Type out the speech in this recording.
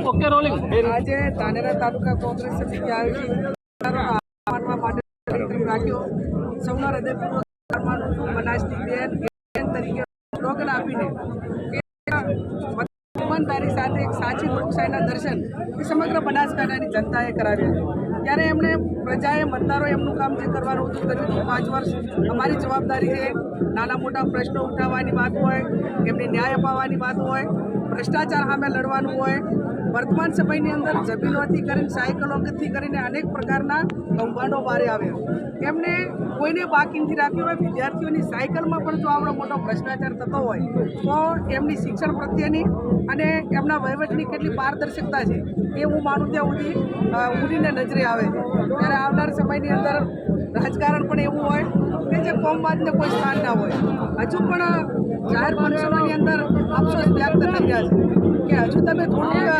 Okay rolling. આજે ધાનેરા તાલુકા કોંગ્રેસ સમિતિ રાખ્યો. સૌના હૃદયપૂર્વક બનાસની બેન તરીકે સ્લોગન આપીને ઈમાનદારી સાથે એક સાચી લોકશાહીના દર્શન એ સમગ્ર બનાસકાંઠાની જનતાએ કરાવ્યા. ત્યારે એમણે પ્રજાએ મતદારો એમનું કામ જે કરવાનું હતું કર્યું હતું. 5 વર્ષ અમારી જવાબદારી છે. નાના મોટા પ્રશ્નો ઉઠાવવાની વાત હોય, એમને ન્યાય અપાવવાની વાત હોય, ભ્રષ્ટાચાર સામે લડવાનું હોય. વર્તમાન સમયની અંદર જમીનોથી કરીને સાયકલોથી કરીને અનેક પ્રકારના કૌભાંડો બહાર આવ્યા. એમને કોઈને બાકી નથી રાખ્યું હોય. વિદ્યાર્થીઓની સાયકલમાં પણ જો આવડો મોટો ભ્રષ્ટાચાર થતો હોય તો એમની શિક્ષણ પ્રત્યેની અને એમના વહીવટની કેટલી પારદર્શકતા છે એ હું માનું ત્યાં સુધી ઉડીને નજરે આવે છે. ત્યારે આવનાર સમયની અંદર રાજકારણ પણ એવું હોય કે જે કોમવાદને કોઈ સ્થાન ના હોય. હજુ પણ જાહેર ફંક્શનોની અંદર અફસોસ વ્યક્ત થઈ રહ્યા છે કે હજુ તમે થોડું